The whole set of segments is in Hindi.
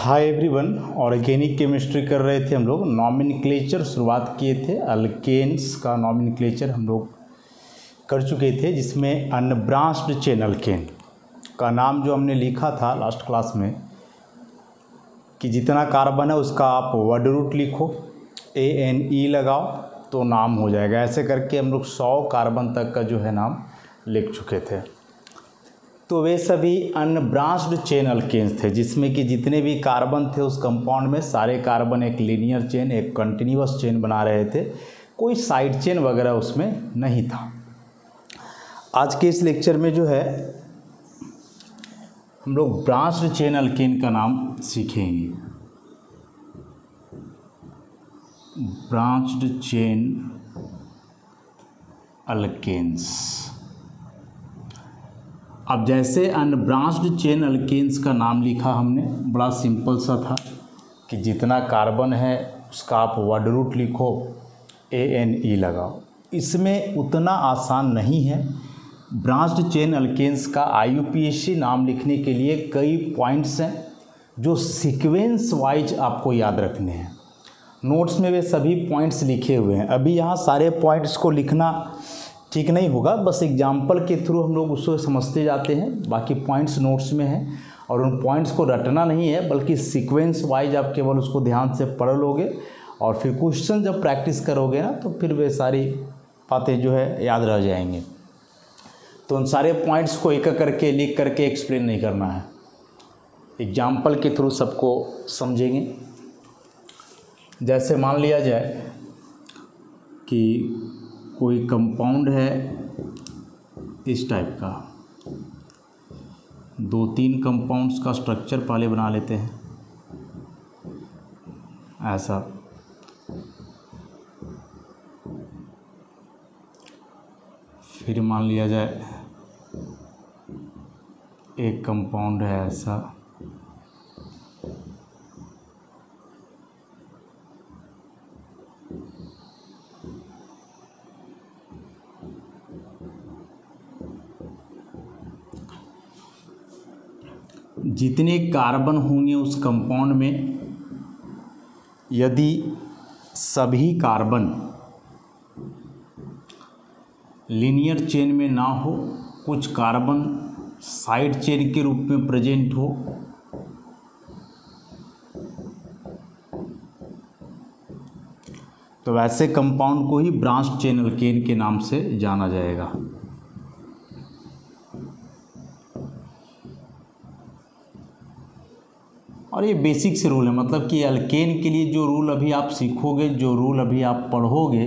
हाय एवरीवन, ऑर्गेनिक केमिस्ट्री कर रहे थे हम लोग। नॉमेनक्लेचर शुरुआत किए थे, अल्केन्स का नॉमेनक्लेचर हम लोग कर चुके थे, जिसमें अनब्रांच्ड चेन अल्केन का नाम जो हमने लिखा था लास्ट क्लास में कि जितना कार्बन है उसका आप वर्ड रूट लिखो, ANE लगाओ तो नाम हो जाएगा। ऐसे करके हम लोग 100 कार्बन तक का जो है नाम लिख चुके थे। तो वे सभी अनब्रांच्ड चेन अल्केन्स थे, जिसमें कि जितने भी कार्बन थे उस कंपाउंड में सारे कार्बन एक लीनियर चेन, एक कंटिन्यूअस चेन बना रहे थे, कोई साइड चेन वगैरह उसमें नहीं था। आज के इस लेक्चर में जो है हम लोग ब्रांच्ड चेन अल्केन का नाम सीखेंगे। Branched chain alkanes. अब जैसे अनब्रांच्ड चेन अल्केन्स का नाम लिखा हमने, बड़ा सिंपल सा था कि जितना कार्बन है उसका आप वर्ड रूट लिखो, ANE लगाओ। इसमें उतना आसान नहीं है। ब्रांच्ड चेन अल्केन्स का IUPAC नाम लिखने के लिए कई पॉइंट्स हैं जो सीक्वेंस वाइज आपको याद रखने हैं। नोट्स में वे सभी पॉइंट्स लिखे हुए हैं। अभी यहाँ सारे पॉइंट्स को लिखना ठीक नहीं होगा, बस एग्जाम्पल के थ्रू हम लोग उसको समझते जाते हैं। बाकी पॉइंट्स नोट्स में हैं और उन पॉइंट्स को रटना नहीं है, बल्कि सीक्वेंस वाइज आप केवल उसको ध्यान से पढ़ लोगे और फिर क्वेश्चन जब प्रैक्टिस करोगे ना तो फिर वे सारी बातें जो है याद रह जाएंगी। तो उन सारे पॉइंट्स को एक एक करके लिख करके एक्सप्लेन नहीं करना है, एग्जाम्पल के थ्रू सबको समझेंगे। जैसे मान लिया जाए कि कोई कंपाउंड है इस टाइप का, 2-3 कंपाउंड्स का स्ट्रक्चर पहले बना लेते हैं ऐसा। फिर मान लिया जाए एक कंपाउंड है ऐसा, जितने कार्बन होंगे उस कंपाउंड में, यदि सभी कार्बन लीनियर चेन में ना हो, कुछ कार्बन साइड चेन के रूप में प्रेजेंट हो, तो वैसे कंपाउंड को ही ब्रांच चेन अल्केन के नाम से जाना जाएगा। और ये बेसिक से रूल है, मतलब कि अल्केन के लिए जो रूल अभी आप सीखोगे, जो रूल अभी आप पढ़ोगे,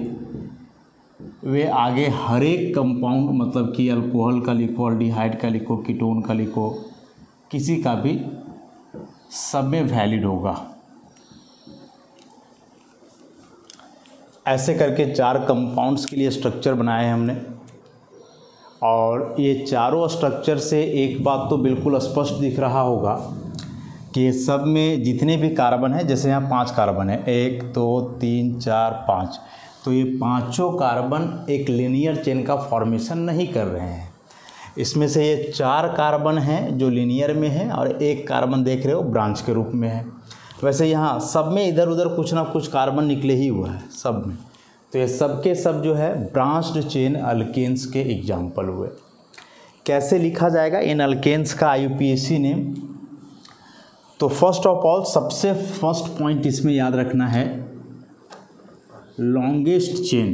वे आगे हर एक कंपाउंड, मतलब कि अल्कोहल का लिखो, एल्डिहाइड का लिखो, कीटोन का लिखो, किसी का भी, सब में वैलिड होगा। ऐसे करके 4 कंपाउंड्स के लिए स्ट्रक्चर बनाए हैं हमने, और ये चारों स्ट्रक्चर से एक बात तो बिल्कुल स्पष्ट दिख रहा होगा कि सब में जितने भी कार्बन है, जैसे यहाँ 5 कार्बन है, 1 2 3 4 5, तो ये पांचों कार्बन एक लीनियर चेन का फॉर्मेशन नहीं कर रहे हैं। इसमें से ये 4 कार्बन हैं जो लीनियर में है और 1 कार्बन देख रहे हो ब्रांच के रूप में है। वैसे यहाँ सब में इधर उधर कुछ ना कुछ कार्बन निकले ही हुआ है सब में। तो ये सब के सब जो है ब्रांच्ड चेन अल्केन्स के एग्जाम्पल हुए। कैसे लिखा जाएगा इन अल्केन्स का IUPAC नेम? तो फर्स्ट ऑफ ऑल, सबसे फर्स्ट पॉइंट इसमें याद रखना है लॉन्गेस्ट चेन।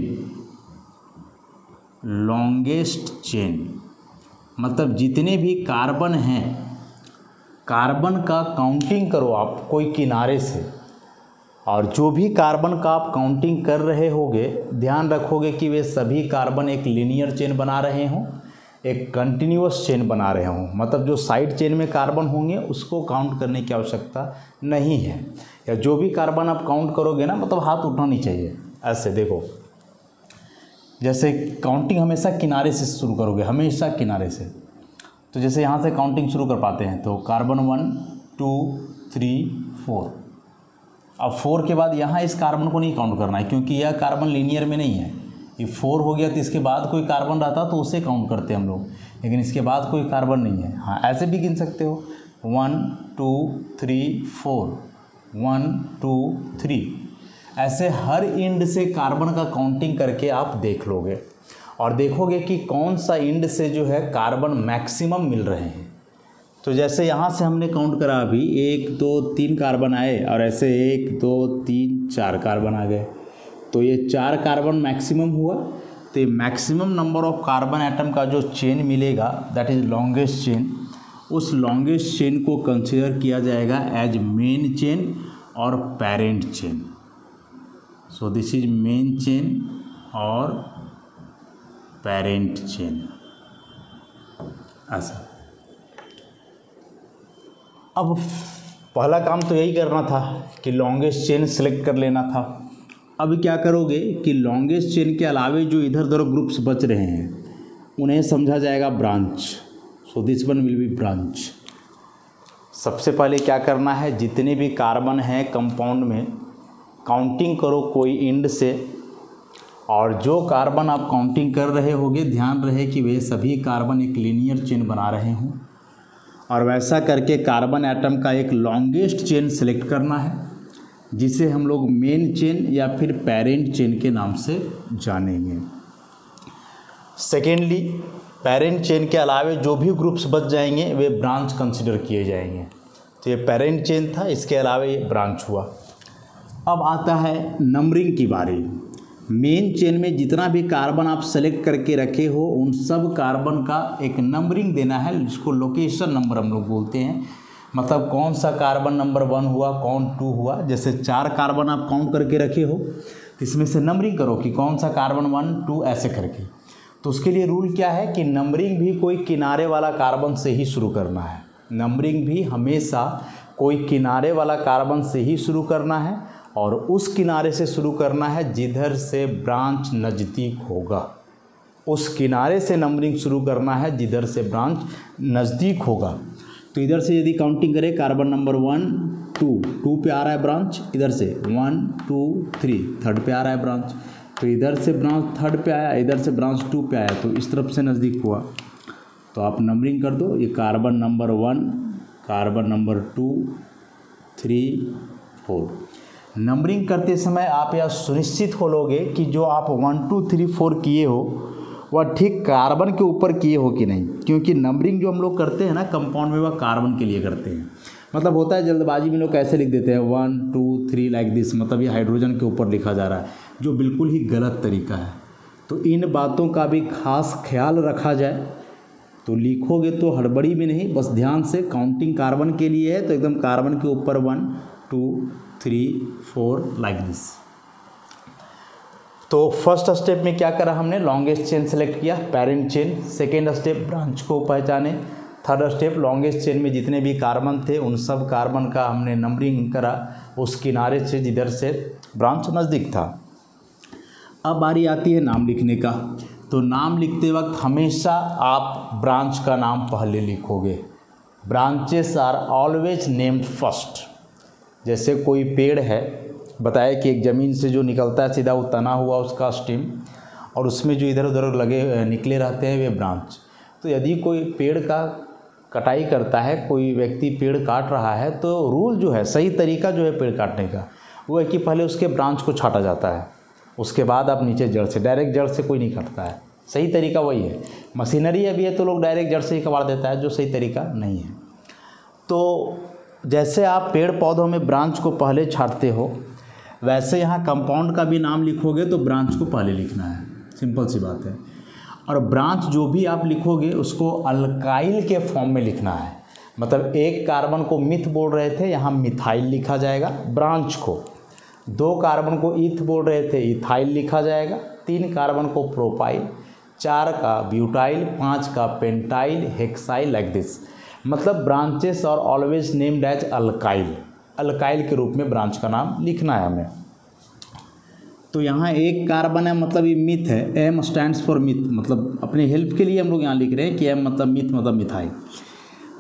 लॉन्गेस्ट चेन मतलब जितने भी कार्बन हैं, कार्बन का काउंटिंग करो आप कोई किनारे से, और जो भी कार्बन का आप काउंटिंग कर रहे होगे, ध्यान रखोगे कि वे सभी कार्बन एक लीनियर चेन बना रहे हों, एक कंटिन्यूअस चेन बना रहे हों। मतलब जो साइड चेन में कार्बन होंगे उसको काउंट करने की आवश्यकता नहीं है, या जो भी कार्बन आप काउंट करोगे ना, मतलब हाथ उठना नहीं चाहिए। ऐसे देखो, जैसे काउंटिंग हमेशा किनारे से शुरू करोगे, हमेशा किनारे से। तो जैसे यहाँ से काउंटिंग शुरू कर पाते हैं, तो कार्बन 1 2 3 4। अब 4 के बाद यहाँ इस कार्बन को नहीं काउंट करना है, क्योंकि यह कार्बन लीनियर में नहीं है। ये 4 हो गया तो इसके बाद कोई कार्बन रहता तो उसे काउंट करते हम लोग, लेकिन इसके बाद कोई कार्बन नहीं है। हाँ, ऐसे भी गिन सकते हो। 1 2 3 4, 1 2 3, ऐसे हर इंड से कार्बन का काउंटिंग करके आप देख लोगे और देखोगे कि कौन सा इंड से जो है कार्बन मैक्सिमम मिल रहे हैं। तो जैसे यहाँ से हमने काउंट करा अभी 1 2 3 कार्बन आए और ऐसे 1 2 3 4 कार्बन आ गए, तो ये 4 कार्बन मैक्सिमम हुआ। तो ये maximum number of carbon atom का जो चेन मिलेगा दैट इज़ लॉन्गेस्ट चेन, उस लॉन्गेस्ट चेन को कंसिडर किया जाएगा एज मेन चेन और parent chain. So this is main chain और पेरेंट चेन। ऐसा अब पहला काम तो यही करना था कि लॉन्गेस्ट चेन सेलेक्ट कर लेना था। अब क्या करोगे कि लॉन्गेस्ट चेन के अलावे जो इधर उधर ग्रुप्स बच रहे हैं उन्हें समझा जाएगा branch. So this one will be branch. सबसे पहले क्या करना है, जितने भी कार्बन हैं कंपाउंड में काउंटिंग करो कोई इंड से, और जो कार्बन आप काउंटिंग कर रहे होगे ध्यान रहे कि वे सभी कार्बन एक लीनियर चेन बना रहे हों, और वैसा करके कार्बन एटम का एक लॉन्गेस्ट चेन सेलेक्ट करना है जिसे हम लोग मेन चेन या फिर पेरेंट चेन के नाम से जानेंगे। सेकेंडली, पेरेंट चेन के अलावे जो भी ग्रुप्स बच जाएंगे वे ब्रांच कंसिडर किए जाएंगे। तो ये पेरेंट चेन था, इसके अलावा ये ब्रांच हुआ। अब आता है नंबरिंग की बारी। मेन चेन में जितना भी कार्बन आप सेलेक्ट करके रखे हो उन सब कार्बन का एक नंबरिंग देना है, जिसको लोकेशन नंबर हम लोग बोलते हैं। मतलब कौन सा कार्बन नंबर 1 हुआ, कौन 2 हुआ। जैसे 4 कार्बन आप काउंट करके रखे हो तो इसमें से नंबरिंग करो कि कौन सा कार्बन 1 2 ऐसे करके। तो उसके लिए रूल क्या है कि नंबरिंग भी कोई किनारे वाला कार्बन से ही शुरू करना है। नंबरिंग भी हमेशा कोई किनारे वाला कार्बन से ही शुरू करना है और उस किनारे से शुरू करना है जिधर से ब्रांच नज़दीक होगा। उस किनारे से नंबरिंग शुरू करना है जिधर से ब्रांच नज़दीक होगा। तो इधर से यदि काउंटिंग करें कार्बन नंबर 1 2 पे आ रहा है ब्रांच, इधर से 1 2 3 थर्ड पे आ रहा है ब्रांच, तो इधर से ब्रांच थर्ड पे आया, इधर से ब्रांच 2 पे आया, तो इस तरफ से नज़दीक हुआ। तो आप नंबरिंग कर दो, ये carbon number 1 carbon number 2 3 4। Numbering करते समय आप यह सुनिश्चित हो लोगे कि जो आप 1 2 3 4 किए हो वह ठीक कार्बन के ऊपर किए हो कि नहीं, क्योंकि नंबरिंग जो हम लोग करते हैं ना कंपाउंड में वह कार्बन के लिए करते हैं। मतलब होता है जल्दबाजी में लोग कैसे लिख देते हैं 1 2 3 लाइक दिस, मतलब ये हाइड्रोजन के ऊपर लिखा जा रहा है, जो बिल्कुल ही गलत तरीका है। तो इन बातों का भी खास ख्याल रखा जाए। तो लिखोगे तो हड़बड़ी में नहीं, बस ध्यान से काउंटिंग कार्बन के लिए है तो एकदम कार्बन के ऊपर 1 2 3 4 लाइक दिस। तो फर्स्ट स्टेप में क्या करा हमने, लॉन्गेस्ट चेन सेलेक्ट किया, parent chain. Second step branch को पहचाने। थर्ड स्टेप लॉन्गेस्ट चेन में जितने भी कार्बन थे उन सब कार्बन का हमने नंबरिंग करा उस किनारे से जिधर से ब्रांच नज़दीक था। अब बारी आती है नाम लिखने का। तो नाम लिखते वक्त हमेशा आप ब्रांच का नाम पहले लिखोगे। Branches are always named first. जैसे कोई पेड़ है, बताया कि एक ज़मीन से जो निकलता है सीधा वो तना हुआ उसका स्टेम, और उसमें जो इधर उधर लगे निकले रहते हैं वे ब्रांच। तो यदि कोई पेड़ का कटाई करता है, कोई व्यक्ति पेड़ काट रहा है, तो रूल जो है, सही तरीका जो है पेड़ काटने का वो है कि पहले उसके ब्रांच को छाटा जाता है, उसके बाद आप नीचे जड़ से, डायरेक्ट जड़ से कोई नहीं काटता है। सही तरीका वही है। मशीनरी अभी है तो लोग डायरेक्ट जड़ से ही कबाड़ देता है, जो सही तरीका नहीं है। तो जैसे आप पेड़ पौधों में ब्रांच को पहले छाटते हो, वैसे यहाँ कंपाउंड का भी नाम लिखोगे तो ब्रांच को पहले लिखना है। सिंपल सी बात है। और ब्रांच जो भी आप लिखोगे उसको अल्काइल के फॉर्म में लिखना है। मतलब एक कार्बन को मिथ बोल रहे थे, यहाँ मिथाइल लिखा जाएगा ब्रांच को। 2 कार्बन को ईथ बोल रहे थे, इथाइल लिखा जाएगा। 3 कार्बन को प्रोपाइल, 4 का ब्यूटाइल, 5 का पेंटाइल, हेक्साइल, लाइक दिस। मतलब ब्रांचेस और always named as alkyl. Alkyl के रूप में ब्रांच का नाम लिखना है हमें। तो यहाँ एक कार्बन है, मतलब ये मिथ है। एम स्टैंड्स फॉर मिथ, मतलब अपने हेल्प के लिए हम लोग यहाँ लिख रहे हैं कि एम मतलब मिथ, मतलब मिथाइल।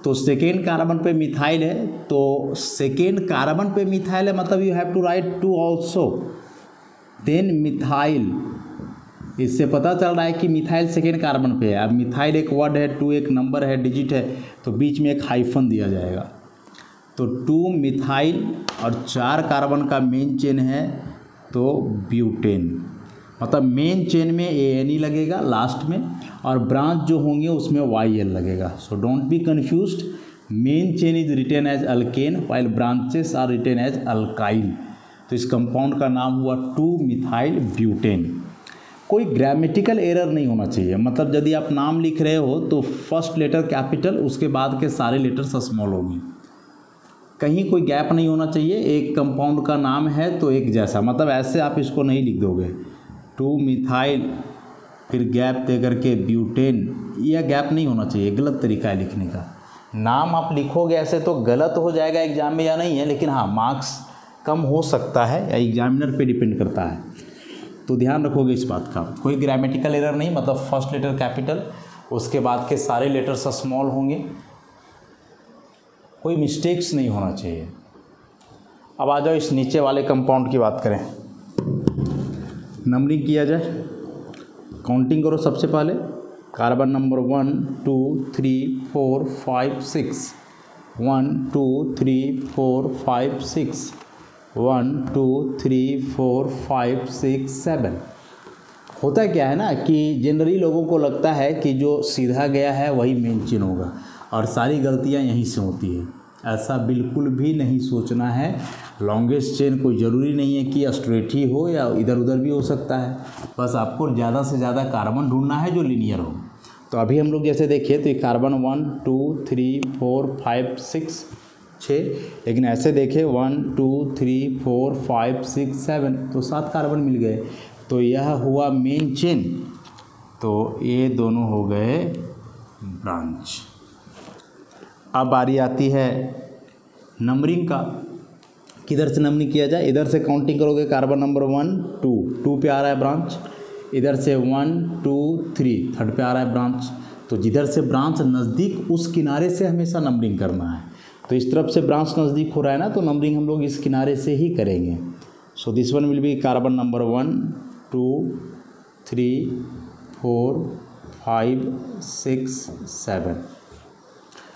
तो सेकेंड कार्बन पे मिथाइल है, तो सेकेंड कार्बन पे मिथाइल है, मतलब you have to write 2 also, then methyl, इससे पता चल रहा है कि मिथाइल सेकेंड कार्बन पे है। अब मिथाइल एक वर्ड है, 2 एक नंबर है, डिजिट है, तो बीच में एक हाइफन दिया जाएगा। तो 2 मिथाइल और 4 कार्बन का मेन चेन है तो ब्यूटेन, मतलब मेन चेन में ANE लगेगा लास्ट में, और ब्रांच जो होंगे उसमें YL लगेगा। So don't be confused, main chain is written as alkane while branches are written as alkyl. तो इस कंपाउंड का नाम हुआ 2 मिथाइल ब्यूटेन। कोई ग्रामेटिकल एरर नहीं होना चाहिए, मतलब यदि आप नाम लिख रहे हो तो फर्स्ट लेटर कैपिटल, उसके बाद के सारे लेटर्स स्मॉल होंगे, कहीं कोई गैप नहीं होना चाहिए। एक कंपाउंड का नाम है तो एक जैसा, मतलब ऐसे आप इसको नहीं लिख दोगे 2 मिथाइल फिर गैप दे करके ब्यूटेन, यह गैप नहीं होना चाहिए, गलत तरीका है लिखने का। नाम आप लिखोगे ऐसे तो गलत हो जाएगा एग्जाम में या नहीं है, लेकिन हाँ मार्क्स कम हो सकता है या एग्जामिनर पे डिपेंड करता है, तो ध्यान रखोगे इस बात का। कोई ग्रामेटिकल एरर नहीं, मतलब फर्स्ट लेटर कैपिटल, उसके बाद के सारे लेटर्स स्मॉल होंगे, कोई मिस्टेक्स नहीं होना चाहिए। अब आ जाओ इस नीचे वाले कंपाउंड की बात करें। नंबरिंग किया जाए, काउंटिंग करो। सबसे पहले कार्बन नंबर 1 2 3 4 5 6, 1 2 3 4 5 6, 1 2 3 4 5 6 7। होता क्या है ना कि जनरली लोगों को लगता है कि जो सीधा गया है वही मेन चेन होगा और सारी गलतियां यहीं से होती है। ऐसा बिल्कुल भी नहीं सोचना है। लॉन्गेस्ट चेन कोई ज़रूरी नहीं है कि स्ट्रेट ही हो या इधर उधर भी हो सकता है, बस आपको ज़्यादा से ज़्यादा कार्बन ढूंढना है जो लीनियर हो। तो अभी हम लोग जैसे देखिए तो ये कार्बन 1 2 3 4 5 6 6, लेकिन ऐसे देखें 1 2 3 4 5 6 7, तो 7 कार्बन मिल गए, तो यह हुआ मेन चेन। तो ये दोनों हो गए ब्रांच। अब बारी आती है नंबरिंग का। किधर से नंबरिंग किया जाए, इधर से काउंटिंग करोगे कार्बन नंबर 1 2 पे आ रहा है ब्रांच, इधर से 1 2 3 थर्ड पे आ रहा है ब्रांच। तो जिधर से ब्रांच नज़दीक उस किनारे से हमेशा नंबरिंग करना है। तो इस तरफ से ब्रांच नज़दीक हो रहा है ना, तो नंबरिंग हम लोग इस किनारे से ही करेंगे। So this one will be carbon number 1 2 3 4 5 6 7।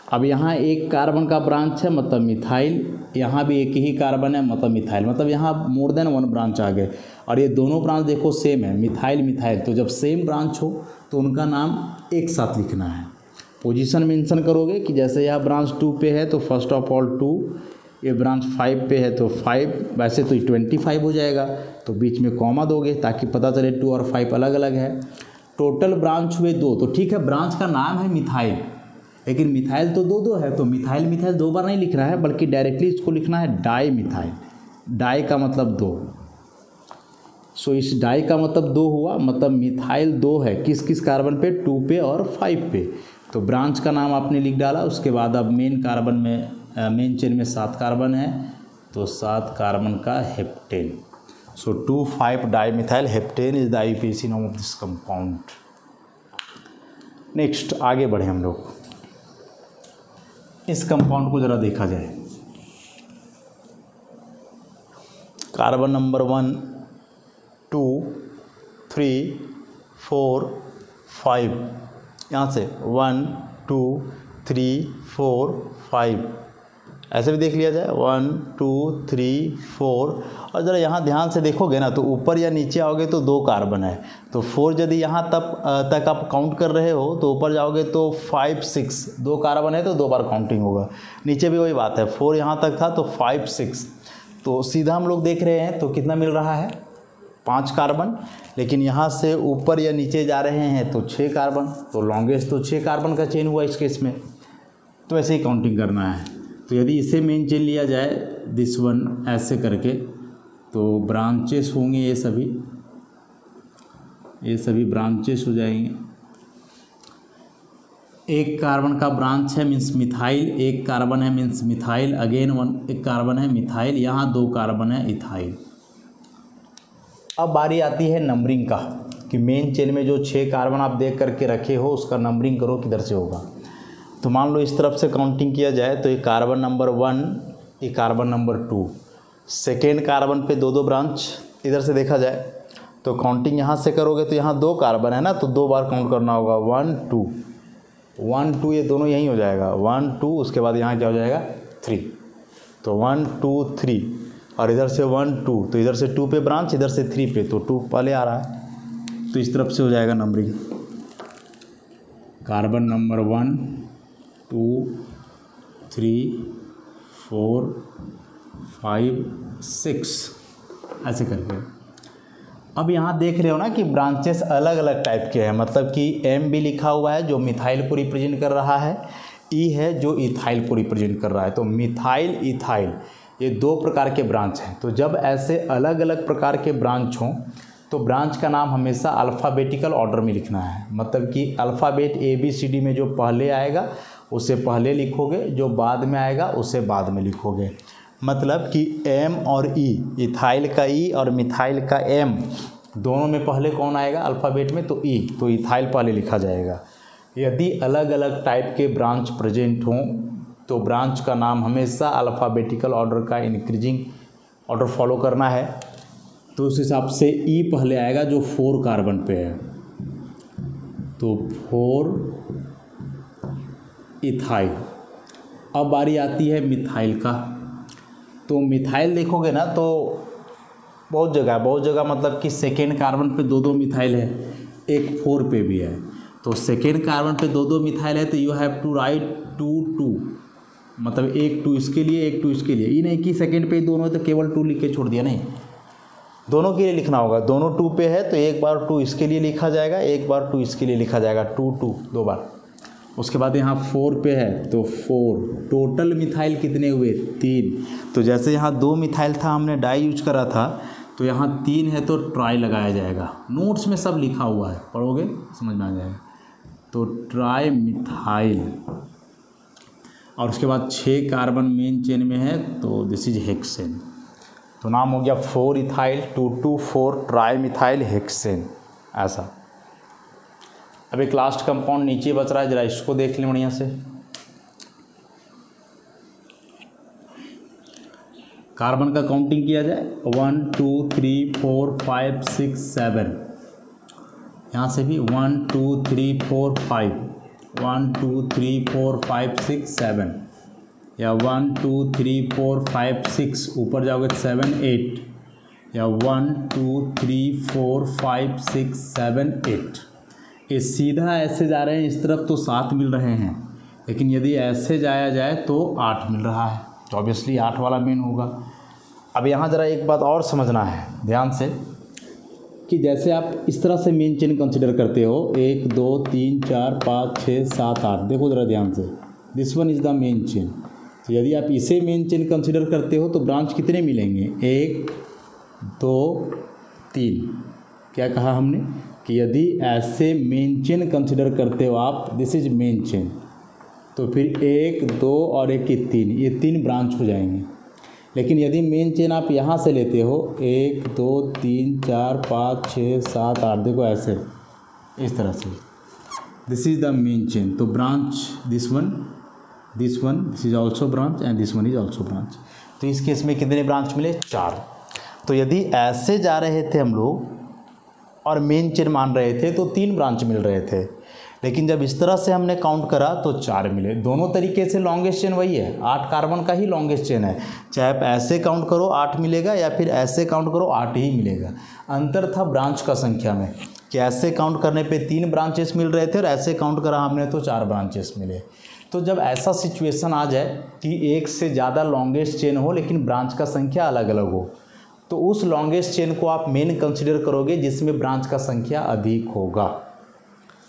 अब यहाँ एक कार्बन का ब्रांच है मतलब मिथाइल, यहाँ भी एक ही कार्बन है मतलब मिथाइल, मतलब यहाँ मोर देन 1 ब्रांच आ गए। और ये दोनों ब्रांच देखो सेम है, मिथाइल मिथाइल। तो जब सेम ब्रांच हो तो उनका नाम एक साथ लिखना है। पोजीशन मेंशन करोगे कि जैसे यह ब्रांच 2 पे है तो फर्स्ट ऑफ ऑल 2, ये ब्रांच 5 पे है तो 5, वैसे तो 25 हो जाएगा, तो बीच में कॉमा दोगे ताकि पता चले 2 और 5 अलग अलग है। टोटल ब्रांच हुए 2, तो ठीक है ब्रांच का नाम है मिथाइल, लेकिन मिथाइल तो 2 है, तो मिथाइल मिथाइल 2 बार नहीं लिखना है, बल्कि डायरेक्टली इसको लिखना है डाई मिथाइल। डाई का मतलब 2। सो इस डाई का मतलब 2 हुआ, मतलब मिथाइल 2 है किस किस कार्बन पे, 2 पे और 5 पे। तो ब्रांच का नाम आपने लिख डाला। उसके बाद अब मेन कार्बन में मेन चेन में 7 कार्बन है, तो 7 कार्बन का heptane. So 2,5 di methyl heptane is the IUPAC name of this compound. Next आगे बढ़े हम लोग, इस कंपाउंड को ज़रा देखा जाए। कार्बन नंबर 1 2 3 4 5, यहाँ से 1 2 3 4 5, ऐसे भी देख लिया जाए 1 2 3 4। और ज़रा यहाँ ध्यान से देखोगे ना तो ऊपर या नीचे आओगे तो 2 कार्बन है, तो 4 यदि यहाँ तक आप काउंट कर रहे हो तो ऊपर जाओगे तो 5 6, 2 कार्बन है तो 2 बार काउंटिंग होगा। नीचे भी वही बात है, 4 यहाँ तक था तो 5 6, तो सीधा हम लोग देख रहे हैं तो कितना मिल रहा है 5 कार्बन। लेकिन यहाँ से ऊपर या नीचे जा रहे हैं तो 6 कार्बन, तो लॉन्गेस्ट तो 6 कार्बन का चेन हुआ इस केस में, तो ऐसे ही काउंटिंग करना है। तो यदि इसे मेन चेन लिया जाए दिस वन ऐसे करके, तो ब्रांचेस होंगे ये सभी ब्रांचेस हो जाएंगे। एक कार्बन का ब्रांच है मीन्स मिथाइल, एक कार्बन है मीन्स मिथाइल, अगेन एक कार्बन है मिथाइल, यहाँ 2 कार्बन है इथाइल। अब बारी आती है नंबरिंग का कि मेन चेन में जो 6 कार्बन आप देख करके रखे हो उसका नंबरिंग करो किधर से होगा। तो मान लो इस तरफ से काउंटिंग किया जाए तो ये कार्बन नंबर 1, ये कार्बन नंबर 2, सेकेंड कार्बन पे 2 ब्रांच। इधर से देखा जाए तो काउंटिंग यहाँ से करोगे तो यहाँ 2 कार्बन है ना, तो 2 बार काउंट करना होगा, 1 2 1 2, ये दोनों यहीं हो जाएगा, 1 2, उसके बाद यहाँ क्या हो जाएगा 3, तो 1 2 3, और इधर से 1 2, तो इधर से 2 पे ब्रांच, इधर से 3 पे, तो 2 पहले आ रहा है, तो इस तरफ से हो जाएगा नंबरिंग। कार्बन नंबर 1 2 3 4 5 6 ऐसे करके। अब यहाँ देख रहे हो ना कि ब्रांचेस अलग अलग टाइप के हैं, मतलब कि एम भी लिखा हुआ है जो मिथाइल को रिप्रेजेंट कर रहा है, ई है जो इथाइल को रिप्रेजेंट कर रहा है। तो मिथाइल इथाइल ये 2 प्रकार के ब्रांच हैं। तो जब ऐसे अलग अलग प्रकार के ब्रांच हों तो ब्रांच का नाम हमेशा अल्फ़ाबेटिकल ऑर्डर में लिखना है, मतलब कि अल्फ़ाबेट ABCD में जो पहले आएगा उसे पहले लिखोगे, जो बाद में आएगा उसे बाद में लिखोगे। मतलब कि एम और ई, इथाइल का ई और मिथाइल का एम, दोनों में पहले कौन आएगा अल्फ़ाबेट में, तो ई, तो इथाइल पहले लिखा जाएगा। यदि अलग अलग टाइप के ब्रांच प्रेजेंट हों तो ब्रांच का नाम हमेशा अल्फ़ाबेटिकल ऑर्डर का इंक्रीजिंग ऑर्डर फॉलो करना है, तो उस हिसाब से ई पहले आएगा जो 4 कार्बन पे है, तो 4 इथाइल। अब बारी आती है मिथाइल का। तो मिथाइल देखोगे ना तो बहुत जगह मतलब कि सेकेंड कार्बन पे 2 मिथाइल है, एक 4 पे भी है। तो सेकेंड कार्बन पे 2 मिथाइल है तो यू हैव टू राइट 2 2, मतलब एक 2 इसके लिए एक 2 इसके लिए, ये नहीं कि सेकेंड पे दोनों तो केवल 2 लिख के छोड़ दिया, नहीं, दोनों के लिए लिखना होगा। दोनों 2 पे है तो एक बार 2 इसके लिए लिखा जाएगा, एक बार 2 इसके लिए लिखा जाएगा, 2 2 2 बार। उसके बाद यहाँ 4 पे है तो 4, टोटल मिथाइल कितने हुए 3। तो जैसे यहाँ 2 मिथाइल था हमने डाई यूज करा था, तो यहाँ 3 है तो ट्राई लगाया जाएगा। नोट्स में सब लिखा हुआ है, पढ़ोगे समझ में आ जाएगा। तो ट्राई मिथाइल, और उसके बाद 6 कार्बन मेन चेन में है तो दिस इज हेक्सेन। तो नाम हो गया 4 इथाइल 224 ट्राई मिथाइल हेक्सेन, ऐसा। अब एक लास्ट कंपाउंड नीचे बच रहा है, जरा इसको देख लें बढ़िया से। कार्बन का काउंटिंग किया जाए 1 2 3 4 5 6 7, यहाँ से भी 1 2 3 4 5, 1 2 3 4 5 6 7, या 1 2 3 4 5 6, ऊपर जाओगे 7 8, या 1 2 3 4 5 6 7 8। ये सीधा ऐसे जा रहे हैं इस तरफ तो 7 मिल रहे हैं, लेकिन यदि ऐसे जाया जाए तो 8 मिल रहा है, तो ऑब्वियसली 8 वाला मेन होगा। अब यहाँ ज़रा एक बात और समझना है ध्यान से, कि जैसे आप इस तरह से मेन चेन कंसिडर करते हो 1 2 3 4 5 6 7 8, देखो ज़रा ध्यान से, this one is the main chain. तो यदि आप इसे मेन चेन कंसिडर करते हो तो ब्रांच कितने मिलेंगे, 1 2 3। क्या कहा हमने कि यदि ऐसे मेन चेन कंसिडर करते हो आप, दिस इज मेन चेन, तो फिर 1 2 और 1 3, ये 3 ब्रांच हो जाएंगे। लेकिन यदि मेन चेन आप यहाँ से लेते हो 1 2 3 4 5 6 7 8, देखो ऐसे इस तरह से, this is the main chain. तो branch this one this is also branch and this one is also branch. तो इस केस में कितने ब्रांच मिले, 4। तो यदि ऐसे जा रहे थे हम लोग और मेन चेन मान रहे थे तो 3 ब्रांच मिल रहे थे, लेकिन जब इस तरह से हमने काउंट करा तो 4 मिले। दोनों तरीके से लॉन्गेस्ट चेन वही है, 8 कार्बन का ही लॉन्गेस्ट चेन है, चाहे आप ऐसे काउंट करो 8 मिलेगा या फिर ऐसे काउंट करो 8 ही मिलेगा। अंतर था ब्रांच का संख्या में, कि ऐसे काउंट करने पे 3 ब्रांचेस मिल रहे थे और ऐसे काउंट करा हमने तो 4 ब्रांचेस मिले। तो जब ऐसा सिचुएशन आ जाए कि एक से ज़्यादा लॉन्गेस्ट चेन हो लेकिन ब्रांच का संख्या अलग अलग हो, तो उस लॉन्गेस्ट चेन को आप मेन कंसिडर करोगे जिसमें ब्रांच का संख्या अधिक होगा।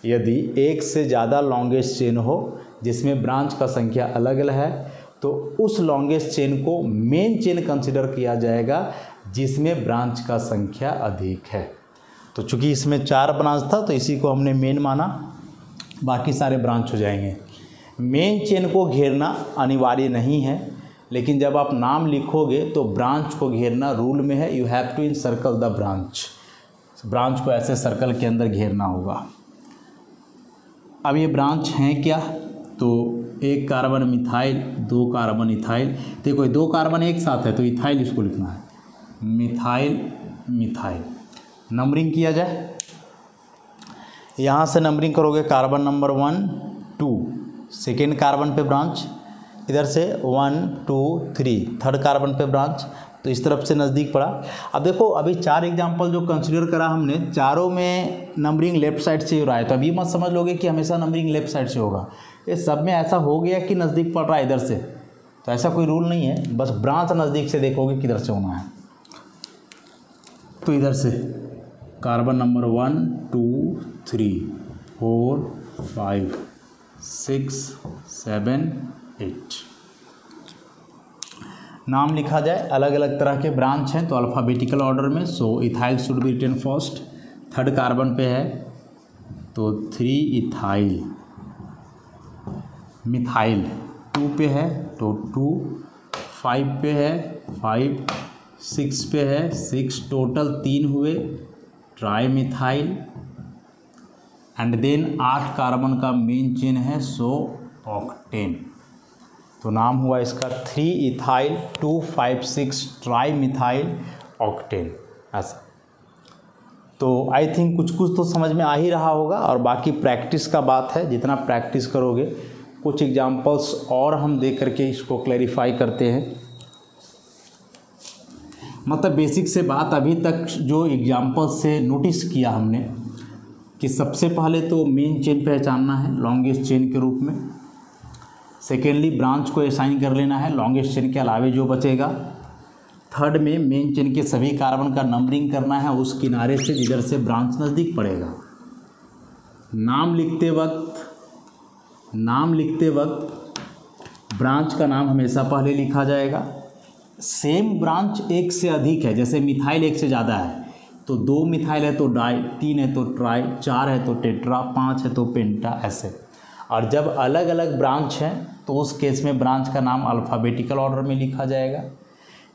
यदि एक से ज़्यादा लॉन्गेस्ट चेन हो जिसमें ब्रांच का संख्या अलग अलग है, तो उस लॉन्गेस्ट चेन को मेन चेन कंसिडर किया जाएगा जिसमें ब्रांच का संख्या अधिक है। तो चूंकि इसमें 4 ब्रांच था तो इसी को हमने मेन माना, बाकी सारे ब्रांच हो जाएंगे। मेन चेन को घेरना अनिवार्य नहीं है, लेकिन जब आप नाम लिखोगे तो ब्रांच को घेरना रूल में है। You have to encircle the branch, branch को ऐसे सर्कल के अंदर घेरना होगा। अब ये ब्रांच हैं क्या, तो 1 कार्बन मिथाइल 2 कार्बन इथाइल। देखो 2 कार्बन एक साथ है तो इथाइल इसको लिखना है, मिथाइल मिथाइल। नंबरिंग किया जाए। यहाँ से नंबरिंग करोगे कार्बन नंबर 1 2, सेकेंड कार्बन पे ब्रांच, इधर से 1 2 3 थर्ड कार्बन पे ब्रांच, तो इस तरफ से नज़दीक पड़ा। अब देखो अभी 4 एग्जाम्पल जो कंसिडर करा हमने, चारों में नंबरिंग लेफ्ट साइड से हो रहा है, तो अभी मत समझ लोगे कि हमेशा नंबरिंग लेफ्ट साइड से होगा। ये सब में ऐसा हो गया कि नज़दीक पड़ रहा है इधर से, तो ऐसा कोई रूल नहीं है, बस ब्रांच नज़दीक से देखोगे किधर से होना है। तो इधर से कार्बन नंबर 1 2 3 4 5 6 7 8 नाम लिखा जाए। अलग अलग तरह के ब्रांच हैं तो अल्फ़ाबेटिकल ऑर्डर में। So ethyl should be written first, third carbon पे है तो 3 इथाइल, मिथाइल 2 पे है तो 2, 5 पे है 5, 6 पे है 6, टोटल 3 हुए, trimethyl. And then 8 carbon का मेन चेन है, सो ऑक्टेन। तो नाम हुआ इसका 3 इथाइल 2 5 6 ट्राई मिथाइल ऑक्टेन, ऐसा। तो आई थिंक कुछ कुछ तो समझ में आ ही रहा होगा, और बाकी प्रैक्टिस का बात है, जितना प्रैक्टिस करोगे। कुछ एग्जांपल्स और हम दे करके इसको क्लैरिफाई करते हैं। मतलब बेसिक से बात अभी तक जो एग्जांपल्स से नोटिस किया हमने कि सबसे पहले तो मेन चेन पहचानना है लॉन्गेस्ट चेन के रूप में। सेकेंडली ब्रांच को असाइन कर लेना है लॉन्गेस्ट चेन के अलावे जो बचेगा। थर्ड में मेन चेन के सभी कार्बन का नंबरिंग करना है उस किनारे से जिधर से ब्रांच नज़दीक पड़ेगा। नाम लिखते वक्त ब्रांच का नाम हमेशा पहले लिखा जाएगा। सेम ब्रांच एक से अधिक है, जैसे मिथाइल एक से ज़्यादा है तो 2 मिथाइल है तो डाई, 3 है तो ट्राई, 4 है तो टेट्रा, 5 है तो पेंटा, ऐसे। और जब अलग अलग ब्रांच हैं तो उस केस में ब्रांच का नाम अल्फ़ाबेटिकल ऑर्डर में लिखा जाएगा।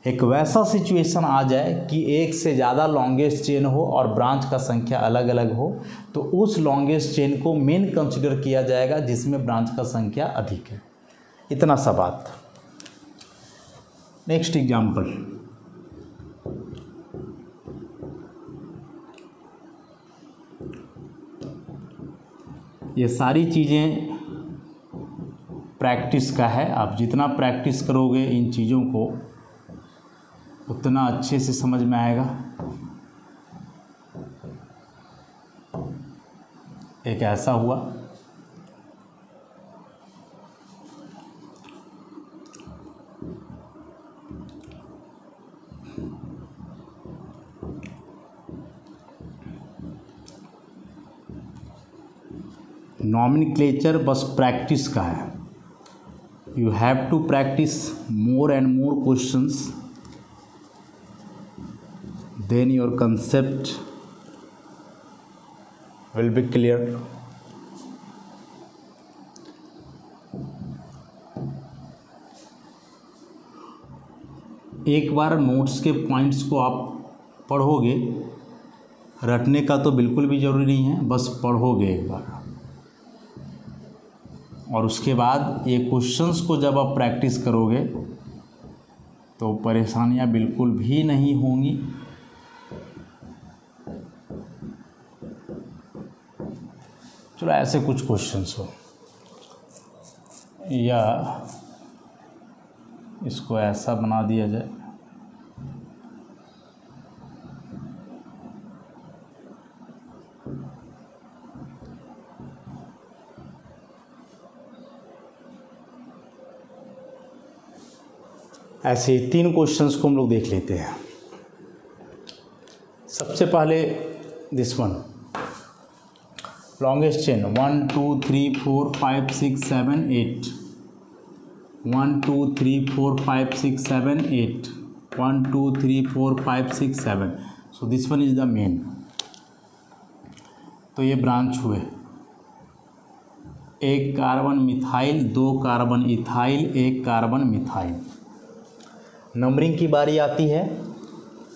एक वैसा सिचुएशन आ जाए कि एक से ज़्यादा लॉन्गेस्ट चेन हो और ब्रांच का संख्या अलग अलग हो, तो उस लॉन्गेस्ट चेन को मेन कंसिडर किया जाएगा जिसमें ब्रांच का संख्या अधिक है। इतना सा बात। नेक्स्ट एग्जाम्पल, ये सारी चीज़ें प्रैक्टिस का है। आप जितना प्रैक्टिस करोगे इन चीज़ों को उतना अच्छे से समझ में आएगा। एक ऐसा हुआ, नॉमेनक्लेचर बस प्रैक्टिस का है। You have to practice more and more questions, then your concept will be clear. एक बार नोट्स के पॉइंट्स को आप पढ़ोगे, रटने का तो बिल्कुल भी ज़रूरी नहीं है, बस पढ़ोगे एक बार, और उसके बाद ये क्वेश्चंस को जब आप प्रैक्टिस करोगे तो परेशानियां बिल्कुल भी नहीं होंगी। चलो ऐसे कुछ क्वेश्चंस हो, या इसको ऐसा बना दिया जाए, ऐसे 3 क्वेश्चंस को हम लोग देख लेते हैं। सबसे पहले this one, longest chain 1 2 3 4 5 6 7 8, 1 2 3 4 5 6 7 8, 1 2 3 4 5 6 7, so this one is the main. तो ये ब्रांच हुए, 1 carbon methyl, 2 carbon ethyl, 1 carbon methyl. Numbering की बारी आती है,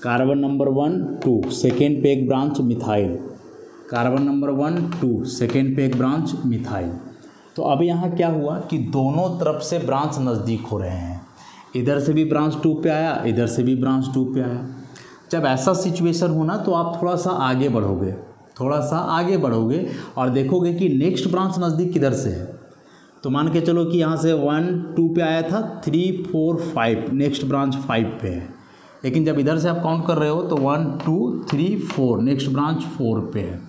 कार्बन नंबर 1 2, सेकेंड पे एक branch methyl, carbon number 1 2, second पे एक ब्रांच मिथाइल। तो अब यहाँ क्या हुआ कि दोनों तरफ से ब्रांच नज़दीक हो रहे हैं, इधर से भी ब्रांच 2 पे आया, इधर से भी ब्रांच 2 पे आया। जब ऐसा सिचुएशन हो ना तो आप थोड़ा सा आगे बढ़ोगे और देखोगे कि नेक्स्ट ब्रांच नज़दीक किधर से है। तो मान के चलो कि यहाँ से 1 2 पे आया था, 3 4 5, नेक्स्ट ब्रांच 5 पे है। लेकिन जब इधर से आप काउंट कर रहे हो तो 1 2 3 4, नेक्स्ट ब्रांच 4 पे है।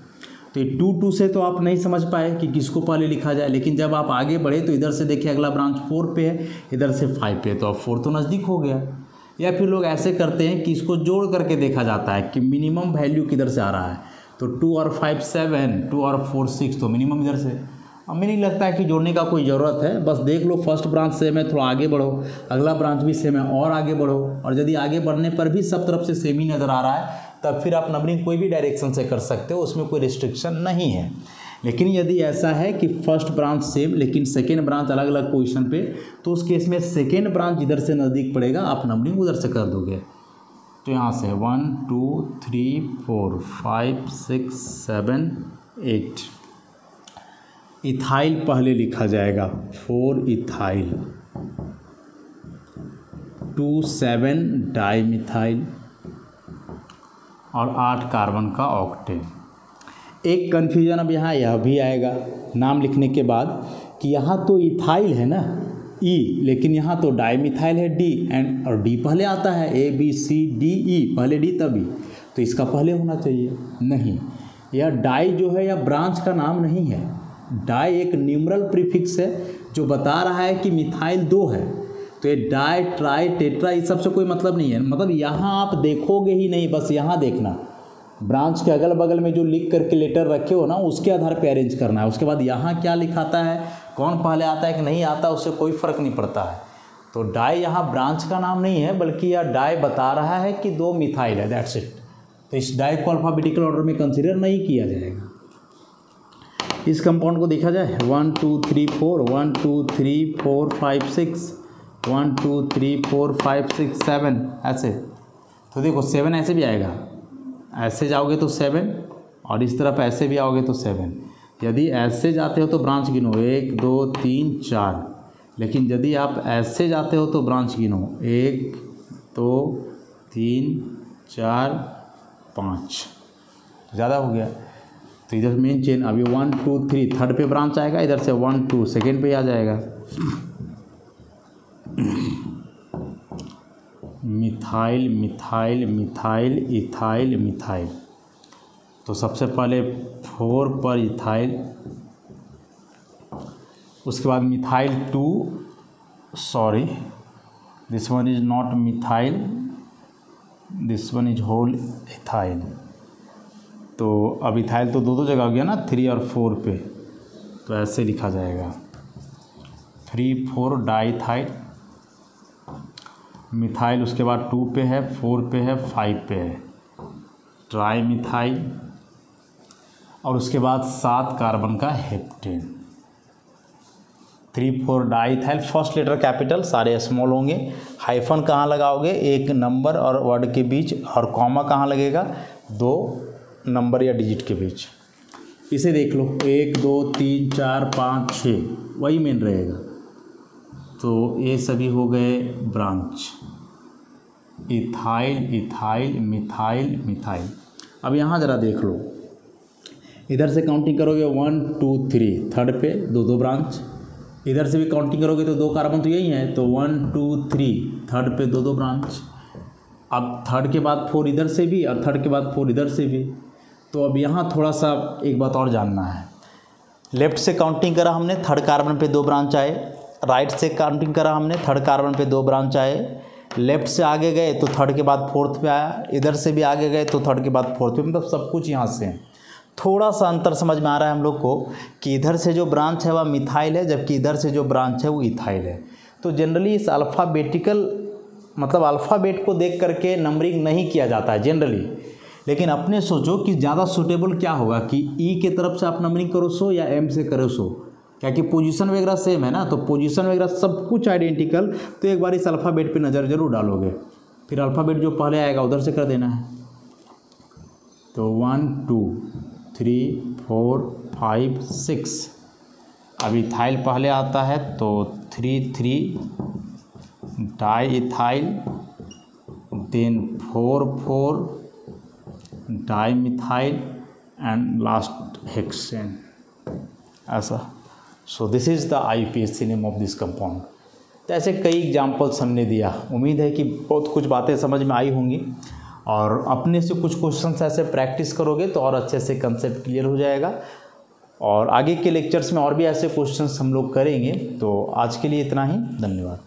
तो ये 2 2 से तो आप नहीं समझ पाए कि किसको पहले लिखा जाए, लेकिन जब आप आगे बढ़े तो इधर से देखिए अगला ब्रांच 4 पे है, इधर से 5 पे है, तो अब 4 तो नज़दीक हो गया। या फिर लोग ऐसे करते हैं कि इसको जोड़ करके देखा जाता है कि मिनिमम वैल्यू किधर से आ रहा है। तो 2 और 5 7, 2 और 4 6, तो मिनिमम इधर से। अब मुझे नहीं लगता है कि जोड़ने का कोई ज़रूरत है, बस देख लो फर्स्ट ब्रांच सेम है, थोड़ा आगे बढ़ो, अगला ब्रांच भी सेम है और आगे बढ़ो, और यदि आगे बढ़ने पर भी सब तरफ से सेम ही नज़र आ रहा है तब फिर आप नंबरिंग कोई भी डायरेक्शन से कर सकते हो, उसमें कोई रिस्ट्रिक्शन नहीं है। लेकिन यदि ऐसा है कि फर्स्ट ब्रांच सेम लेकिन सेकेंड ब्रांच अलग अलग पोजीशन पे, तो उस केस में सेकेंड ब्रांच जिधर से नज़दीक पड़ेगा आप नंबरिंग उधर से कर दोगे। तो यहाँ से 1 2 3 4 5 6 7 8, इथाइल पहले लिखा जाएगा, 4 इथाइल, 2 7 डाइमिथाइल और 8 कार्बन का ऑक्टेन। एक कन्फ्यूजन अब यहाँ यह भी आएगा नाम लिखने के बाद कि यहाँ तो इथाइल है ना ई, लेकिन यहाँ तो डाइमिथाइल है डी, एंड और डी पहले आता है, ABCDE, पहले डी तभी, तो इसका पहले होना चाहिए। नहीं, यह डाई जो है यह ब्रांच का नाम नहीं है। डाई एक न्यूमरल प्रीफिक्स है जो बता रहा है कि मिथाइल 2 है। तो ये डाई ट्राई टेट्रा इस सब से कोई मतलब नहीं है। मतलब यहाँ आप देखोगे ही नहीं, बस यहाँ देखना, ब्रांच के अगल बगल में जो लिख करके लेटर रखे हो ना उसके आधार पे अरेंज करना है। उसके बाद यहाँ क्या लिखाता है, कौन पहले आता है कि नहीं आता, उससे कोई फ़र्क नहीं पड़ता है। तो डाई यहाँ ब्रांच का नाम नहीं है, बल्कि यह डाई बता रहा है कि 2 मिथाइल है, दैट्स इट। तो इस डाई को अल्फ़ाबेटिकल ऑर्डर में कंसिडर नहीं किया जाएगा। इस कंपाउंड को देखा जाए 1 2 3 4, 1 2 3 4 5 6, 1 2 3 4 5 6 7, ऐसे। तो देखो 7 ऐसे भी आएगा, ऐसे जाओगे तो 7, और इस तरफ ऐसे भी आओगे तो 7। यदि ऐसे जाते हो तो ब्रांच गिनो 1 2 3 4, लेकिन यदि आप ऐसे जाते हो तो ब्रांच गिनो 1 2 3 4 5, ज़्यादा हो गया। तो इधर मेन चेन अभी 1 2 3 थर्ड पे ब्रांच आएगा, इधर से 1 2 सेकेंड पे आ जाएगा। Methyl methyl methyl ethyl methyl, तो सबसे पहले 4 पर इथाइल, उसके बाद methyl 2, sorry this one is not methyl, this one is whole ethyl. तो अब इथाइल तो दो जगह हो गया ना, 3 और 4 पे, तो ऐसे लिखा जाएगा 3 4 डाइथाइल, मिथाइल उसके बाद 2 पे है, 4 पे है, 5 पे है, ट्राई मिथाइल, और उसके बाद 7 कार्बन का heptane. 3 4 diethyl, first letter capital, सारे स्मॉल होंगे। हाइफन कहाँ लगाओगे, एक नंबर और वर्ड के बीच, और कॉमा कहाँ लगेगा, 2 नंबर या डिजिट के बीच। इसे देख लो 1 2 3 4 5 6, वही मेन रहेगा। तो ये सभी हो गए branch, ethyl ethyl methyl methyl. अब यहाँ ज़रा देख लो, इधर से काउंटिंग करोगे 1 2 3, थर्ड पे 2 ब्रांच, इधर से भी काउंटिंग करोगे तो 2 कार्बन तो यही है, तो 1 2 3 थर्ड पे 2 ब्रांच। अब थर्ड के बाद 4 इधर से भी, और थर्ड के बाद 4 इधर से भी। तो अब यहाँ थोड़ा सा एक बात और जानना है, लेफ्ट से काउंटिंग करा हमने, थर्ड कार्बन पे 2 ब्रांच आए, राइट से काउंटिंग करा हमने, थर्ड कार्बन पे 2 ब्रांच आए, लेफ्ट से आगे गए तो थर्ड के बाद फोर्थ पे आया, इधर से भी आगे गए तो थर्ड के बाद फोर्थ पे, मतलब सब कुछ यहाँ से है। थोड़ा सा अंतर समझ में आ रहा है हम लोग को कि इधर से जो ब्रांच है वह मिथाइल है, जबकि इधर से जो ब्रांच है वो इथाइल है। तो जनरली इस अल्फ़ाबेटिकल मतलब अल्फ़ाबेट को देख करके नंबरिंग नहीं किया जाता है जनरली, लेकिन अपने सोचो कि ज़्यादा सूटेबल क्या होगा कि ई के तरफ से आप नंबरिंग करो सो या एम से करो सो, क्या कि पोजीशन वगैरह सेम है ना, तो पोजीशन वगैरह सब कुछ आइडेंटिकल। तो एक बार इस अल्फ़ाबेट पे नज़र जरूर डालोगे, फिर अल्फ़ाबेट जो पहले आएगा उधर से कर देना है। तो 1 2 3 4 5 6, अब इथाइल पहले आता है तो 3 3 di ethyl then 4,4 dimethyl and last hexane ऐसा। So this is the IUPAC name of this compound. तो ऐसे कई एग्जाम्पल्स हमने दिया। उम्मीद है कि बहुत कुछ बातें समझ में आई होंगी और अपने से कुछ क्वेश्चंस ऐसे प्रैक्टिस करोगे तो और अच्छे से कंसेप्ट क्लियर हो जाएगा। और आगे के लेक्चर्स में और भी ऐसे क्वेश्चंस हम लोग करेंगे। तो आज के लिए इतना ही, धन्यवाद।